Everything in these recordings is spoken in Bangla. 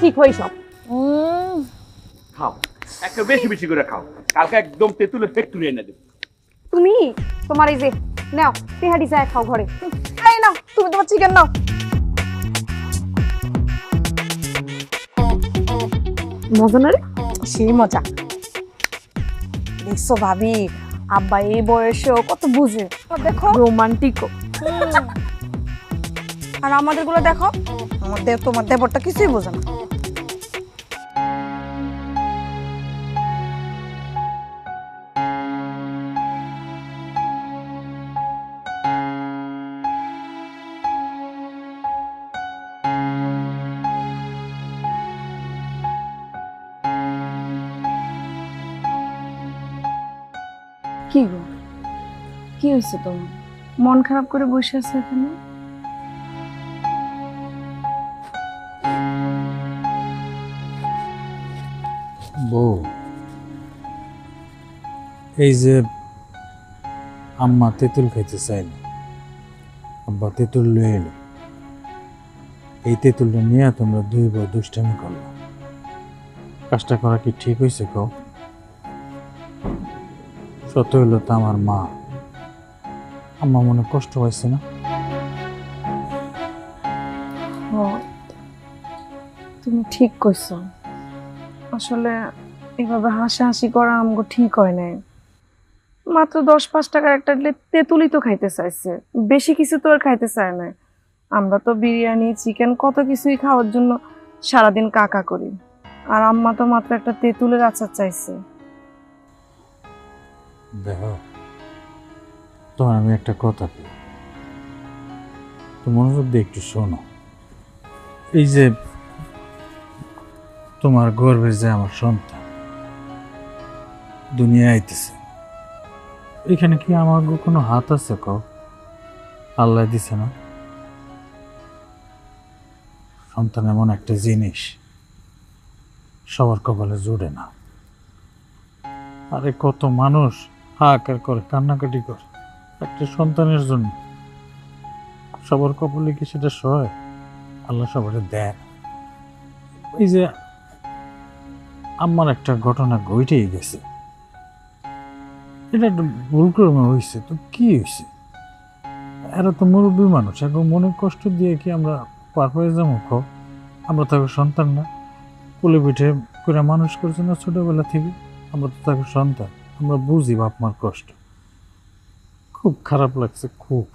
ঠিক হই সব। খাও, একটা বেশি বেশি করে খাও, কালকে একদম তেঁতুলের ফ্যাক্টরি এনে দেব। তুমি তোমার এই যে নাও তেহারি যায় খাও ঘরে। এই নাও তুমি তোমার চিকেন নাও। মজা না রে? সেই মজা। দেখছো ভাবি, আব্বা এই বয়সেও কত বুঝে, দেখো রোমান্টিকও। আর আমাদের গুলো দেখো, আমাদের তোমার দেবরটা কিছুই বোঝে না। কি গো, কি হয়েছে তোমার? মন খারাপ করে বসে আছো এখানে? বউ, এই যে আম্মা তেঁতুল খাইতে চাইল, আব্বা তেঁতুল লয়ে এলো, এই তেঁতুলটা নিয়ে তোমরা দুই বউ দুষ্টামি করলো। কাজটা করা কি ঠিক হয়েছে কও? সত্য হইলো তো আমার মা, আম্মা মনে কষ্ট পাইছে না? তুমি ঠিক কইছো। আসলে এভাবে হাসাহাসি করা আমগো ঠিক হয় নাই। মাত্র 10-5 টাকার একটা তেঁতুলি তো খাইতে চাইছে, বেশি কিছু তো আর খাইতে চায় না। আমরা তো বিরিয়ানি চিকেন কত কিছুই খাওয়ার জন্য সারাদিন কাকা করি, আর আম্মা তো মাত্র একটা তেঁতুলের আচার চাইছে। দেখো, তোমার আমি একটা কথা বলি, তো মনোযোগ দিয়ে একটু শোনো। এই যে তোমার গর্বের যে আমার সন্তান দুনিয়া আইতেছে, এখানে কি আমার কোনো হাত আছে কও? আল্লাহ দিছে না? সন্তান এমন একটা জিনিস, সবার কপালে জুড়ে না। আরে কত মানুষ হাহাকার করে, কান্নাকাটি করে একটা সন্তানের জন্য, সবার কপালে কি সেটা সয়? আল্লাহ সবার দেয়। এই যে আমার একটা ঘটনা ঘটেই গেছে, এটা একটা ভুল ক্রমে হয়েছে, তো কি হয়েছে? এরা তো মুরব্বী মানুষ, এখন মনে কষ্ট দিয়ে কি আমরা পার হয়ে যাবো? খাও, আমরা তাকে সন্তান না? কোলে পিঠে করে মানুষ করছে না ছোটবেলা থেকে? আমরা তো তাকে সন্তান, আমরা বুঝি বাপ মার কষ্ট। খুব খারাপ লাগছে, খুব,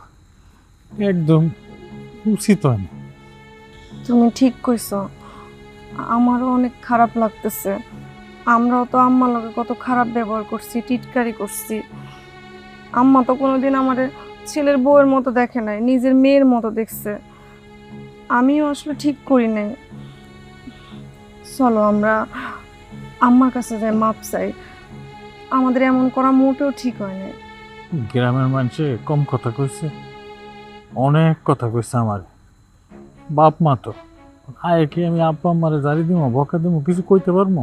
একদম উচিত হয় না। তুমি ঠিক কইছো, আমারও অনেক খারাপ লাগতেছে। আমরাও তো আম্মার লগে কত খারাপ ব্যবহার করছি, টিটকারি করছি। আম্মা তো কোনোদিন আমাদের ছেলের বউয়ের মতো দেখে নাই, নিজের মেয়ের মতো দেখছে। আমিও আসলে ঠিক করি নাই। চলো আমরা আম্মার কাছে যাই, মাপ চাই। আমাদের এমন করা মোটেও ঠিক হয় না। গ্রামের মানুষে কম কথা কইছে, অনেক কথা কইছে আমার বাপ মা। তো আয় কি আমি আব্বা আম্মারে জারি দিব, বকা দিব, কিছু কইতে পারবো?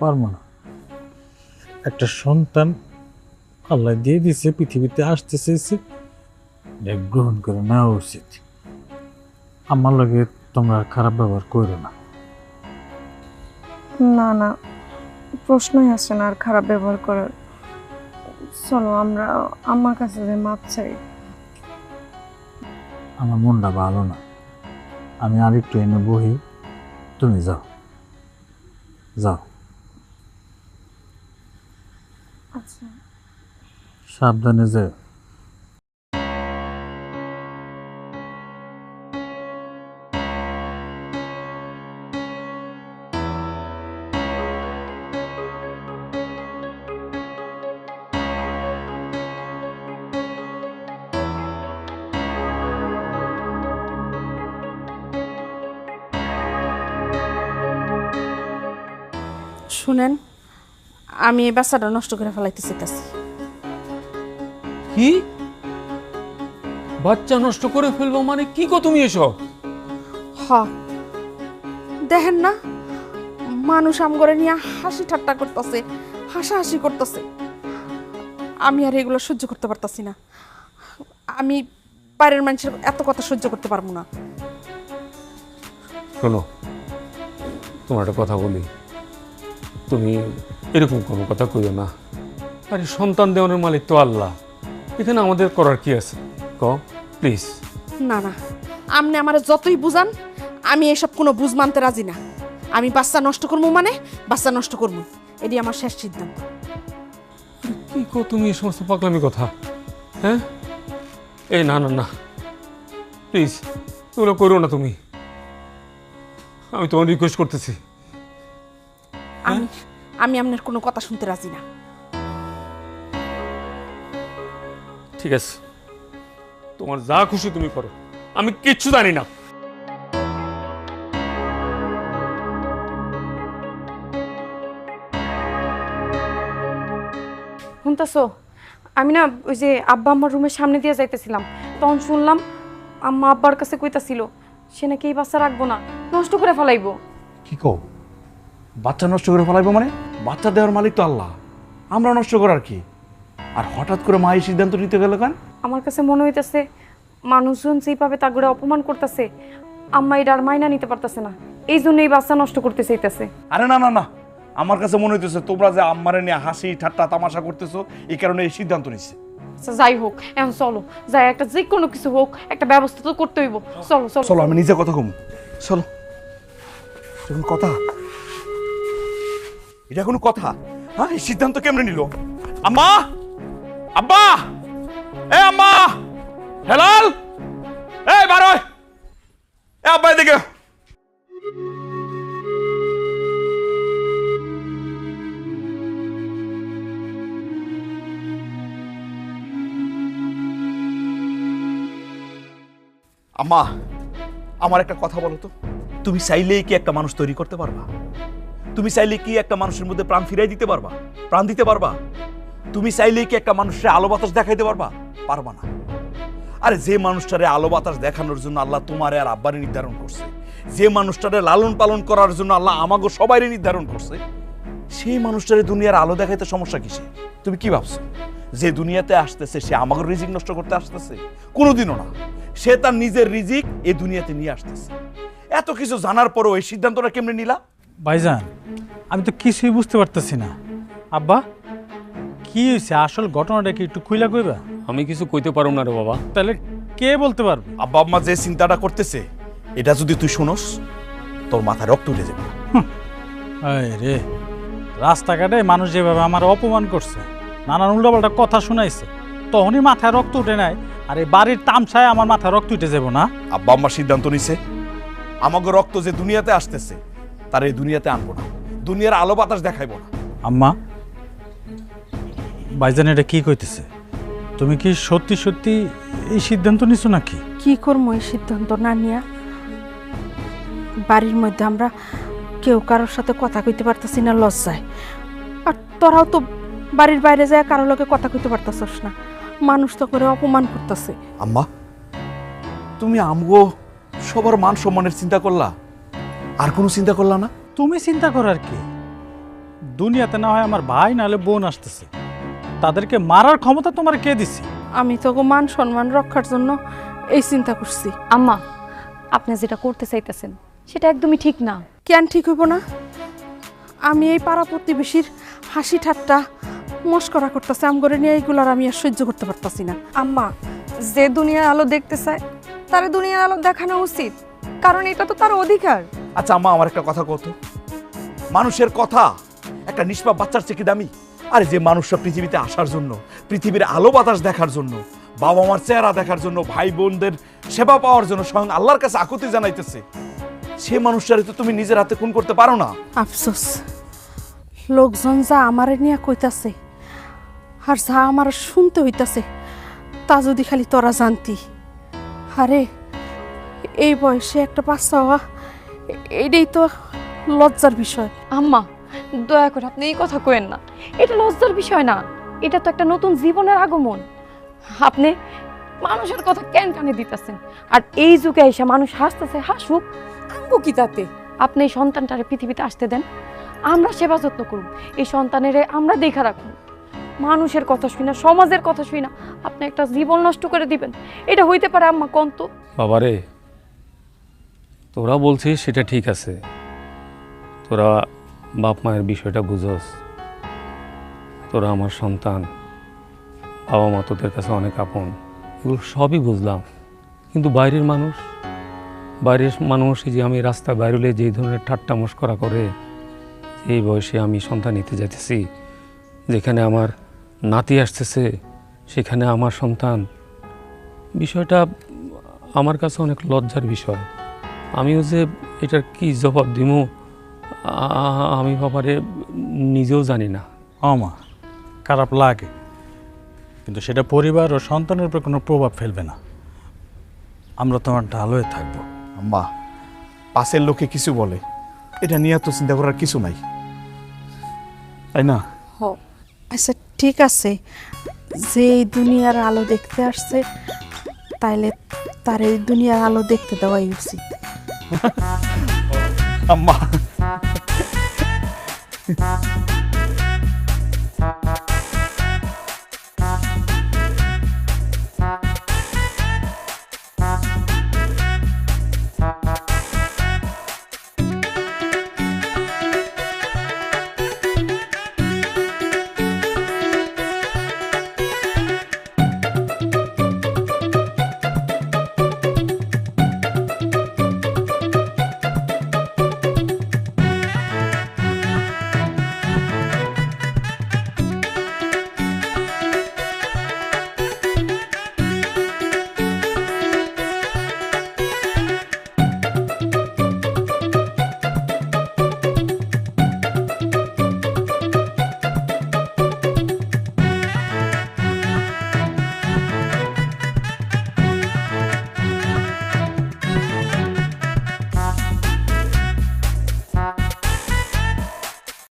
পারবো না। একটা সন্তান আল্লাহ দিয়ে দিছে, পৃথিবীতে আসতে চেয়েছে, গ্রহণ করে নেওয়া উচিত। আমার লগে তোমরা খারাপ ব্যবহার করো না। না না, প্রশ্নই আসে না আর খারাপ ব্যবহার করার। চলো আমরা আম্মার কাছে যাই, মাপ চাই। আমার মনটা ভালো না, আমি আরেকটু এনে বহি, তুমি যাও, যাও, আচ্ছা। সাবধানে যাও। শুনেন, আমি এই বাচ্চাটা নষ্ট করে ফেলাইতে চাইতেছি। কি বাচ্চা নষ্ট করে ফেলবো মানে কি গো তুমি এসব? হ, দেখেন না, মানুষ আমগরে নিয়ে হাসি ঠাট্টা করতেছে, হাসাহাসি করতেছে। আমি আর এগুলো সহ্য করতে পারতাছি না। আমি বাইরের মানুষের এত কথা সহ্য করতে পারবো না। শোনো, তোমার একটা কথা বলি, তুমি এরকম কোনো কথা কইও না। আরে সন্তান দেওয়ানোর মালিক তো আল্লাহ, এখানে আমাদের করার কি আছে? ক প্লিজ। না না, আপনি আমার যতই বুঝান আমি এসব কোনো বুঝ মানতে রাজি না। আমি বাচ্চা নষ্ট করবো মানে বাচ্চা নষ্ট করবো, এটি আমার শেষ সিদ্ধান্ত। কি কো তুমি এই সমস্ত পাগলামি কথা? হ্যাঁ, এই না না না, প্লিজ এগুলো করো না তুমি। আমি তোমার রিকোয়েস্ট করতেছি। আমি আপনার কোনো কথা শুনতে রাজি না। ঠিক আছে, তোমার যা খুশি তুমি করো, আমি কিচ্ছু জানি না। শুনতাছো, আমি না ওই যে আব্বা আম্মার রুমের সামনে দিয়ে যাইতেছিলাম, তখন শুনলাম আম্মা আব্বার কাছে কইতাছিল সে নাকি এই বাচ্চা রাখবো না, নষ্ট করে ফেলাইবো। কি কও? বাচ্চা নষ্ট করে ফেলাইবো মানে? বাচ্চা দেওয়ার মালিক তো আল্লাহ, আমরা নষ্ট করার কি? আর হঠাৎ করে মা এই সিদ্ধান্ত নিতে গেল কেন? আমার কাছে মনে হইতেছে মানুষজন যেভাবে তাগুড়ে অপমান করতেছে, আম্মা এটা আর মাইনা নিতে পারতেছে না, এই জন্য এই বাচ্চা নষ্ট করতে চাইতেছে। আরে না না না, আমার কাছে মনে হইতেছে তোমরা যে আম্মারে নিয়ে হাসি ঠাট্টা তামাশা করতেছো, এই কারণে এই সিদ্ধান্ত নিচ্ছে। আচ্ছা যাই হোক, এখন চলো যাই, একটা যে কোনো কিছু হোক একটা ব্যবস্থা তো করতে হইব। চলো চলো চলো, আমি নিজে কথা কম। চলো, যখন কথা, এটা কোনো কথা? হ্যাঁ, এই সিদ্ধান্ত কেমনে নিল? আম্মা, আব্বা, এ আম্মা, হেলাল, এই বারোয়, এ আব্বা এদিকে। আম্মা, আমার একটা কথা বলো তো, তুমি চাইলেই কি একটা মানুষ তৈরি করতে পারবা? তুমি চাইলে কি একটা মানুষের মধ্যে প্রাণ ফিরাই দিতে পারবা? প্রাণ দিতে পারবা? তুমি চাইলেই কি একটা মানুষের আলো বাতাস দেখাইতে পারবা? পারবা না। আরে যে মানুষটারে আলো বাতাস দেখানোর জন্য আল্লাহ তোমারে আর আব্বারে নির্ধারণ করছে, যে মানুষটারে লালন পালন করার জন্য আল্লাহ আমাগো সবাইরে নির্ধারণ করছে, সেই মানুষটারে দুনিয়ার আলো দেখাইতে সমস্যা কিসে? তুমি কি ভাবছো যে দুনিয়াতে আসতেছে সে আমাগো রিজিক নষ্ট করতে আসতেছে? কোনোদিনও না। সে তার নিজের রিজিক এই দুনিয়াতে নিয়ে আসতেছে। এত কিছু জানার পরও এই সিদ্ধান্তটা কেমনে নিলা? ভাইজান, আমি তো কিছুই বুঝতে পারতেছি না। আব্বা, কি হয়েছে? আসল ঘটনাটা কি একটু খুইলা কইবা? আমি কিছু কইতে পারব না রে বাবা। তাহলে কে বলতে পারবে? আব্বা আম্মা যে চিন্তাটা করতেছে, এটা যদি তুই শুনোস, তোর মাথায় রক্ত উঠে যাবে। এই রে, রাস্তাঘাটে মানুষ যেভাবে আমার অপমান করছে, নানান উল্টাপাল্টা কথা শোনাইছে, তখনই মাথায় রক্ত উঠে নাই, আর এই বাড়ির তামসায় আমার মাথায় রক্ত উঠে যাব না? আব্বা আম্মা সিদ্ধান্ত নিছে, আমাকে রক্ত যে দুনিয়াতে আসতেছে তার এই দুনিয়াতে আনবো না, দুনিয়ার আলো বাতাস দেখাইবো না। আম্মা, ভাইজান এটা কি কইতেছে? তুমি কি সত্যি সত্যি এই সিদ্ধান্ত নিছো নাকি? কি করবো এই সিদ্ধান্ত না নিয়া? বাড়ির মধ্যে আমরা কেউ কারোর সাথে কথা কইতে পারতেছি না লজ্জায়, আর তোরাও তো বাড়ির বাইরে যায় কারোর লোকে কথা কইতে পারতেছস না, মানুষ তো করে অপমান করতেছে। আম্মা, তুমি আমগো সবার মান সম্মানের চিন্তা করলা, আর কোনো চিন্তা করলা না? তুমি চিন্তা করার কি? দুনিয়াতে না হয় আমার ভাই নাহলে বোন আসতেছে, তাদেরকে মারার ক্ষমতা তোমার কে দিছে? আমি তো মান সম্মান রক্ষার জন্য এই চিন্তা করছি। আম্মা, আপনি যেটা করতে চাইতেছেন সেটা একদমই ঠিক না। কেন ঠিক হইব না? আমি এই পাড়া প্রতিবেশীর হাসি ঠাট্টা মস্করা করতেছে আমগরে নিয়ে, এইগুলার আমি আর সহ্য করতে পারতাছি না। আম্মা, যে দুনিয়ার আলো দেখতে চায় তারে দুনিয়ার আলো দেখানো উচিত, কারণ এটা তো তার অধিকার। আচ্ছা আম্মা, আমার একটা কথা কত, মানুষের কথা একটা নিষ্পাপ বাচ্চার চেয়ে কি দামি? আরে যে মানুষরা পৃথিবীতে আসার জন্য, পৃথিবীর আলো বাতাস দেখার জন্য, বাবা মার চেহারা দেখার জন্য, ভাই বোনদের সেবা পাওয়ার জন্য স্বয়ং আল্লাহর কাছে আকুতি জানাইতেছে, সে মানুষটারে তো তুমি নিজের হাতে খুন করতে পারো না। আফসোস, লোকজন যা আমারে নিয়ে কইতাছে আর যা আমার শুনতে হইতাছে, তা যদি খালি তোরা জানতি। আরে এই বয়সে একটা বাচ্চা হওয়া, এইটাই তো লজ্জার বিষয়। আম্মা, দয়া করে আপনি এই কথা কইেন না, এটা লজ্জার বিষয় না, এটা তো একটা নতুন জীবনের আগমন। আপনি মানুষের কথা কেন কানে দিতেছেন? আর এই যুগে এসে মানুষ হাসতেছে, হাসুক, আমগো কি তাতে? আপনি এই সন্তানটারে পৃথিবীতে আসতে দেন, আমরা সেবা যত্ন করুন, এই সন্তানের আমরা দেখা রাখুন। মানুষের কথা শুই না, সমাজের কথা শুই না, আপনি একটা জীবন নষ্ট করে দিবেন, এটা হইতে পারে আম্মা? কোন তো বাবারে, তোরা বলছিস সেটা ঠিক আছে, তোরা বাপ মায়ের বিষয়টা বুঝোস, তোরা আমার সন্তান, বাবা মা তোদের কাছে অনেক আপন, এগুলো সবই বুঝলাম। কিন্তু বাইরের মানুষ এই যে আমি রাস্তায় বাইরে যেই ধরনের ঠাট্টা মস্করা করে, এই বয়সে আমি সন্তান নিতে যাইতেছি, যেখানে আমার নাতি আসতেছে সেখানে আমার সন্তান, বিষয়টা আমার কাছে অনেক লজ্জার বিষয়। আমিও যে এটার কি জবাব দিব আমি বাবারে নিজেও জানি না। মা, খারাপ লাগে, কিন্তু সেটা পরিবার ও সন্তানের উপর কোনো প্রভাব ফেলবে না। আমরা তোমার ঢাল হয়ে থাকবো। আম্মা, পাশের লোকে কিছু বলে, এটা নিয়ে তো চিন্তা করার কিছু নাই, তাই না? হ, আচ্ছা ঠিক আছে, যে এই দুনিয়ার আলো দেখতে আসছে তাইলে তার এই দুনিয়ার আলো দেখতে দেওয়াই উচিত। আম্মা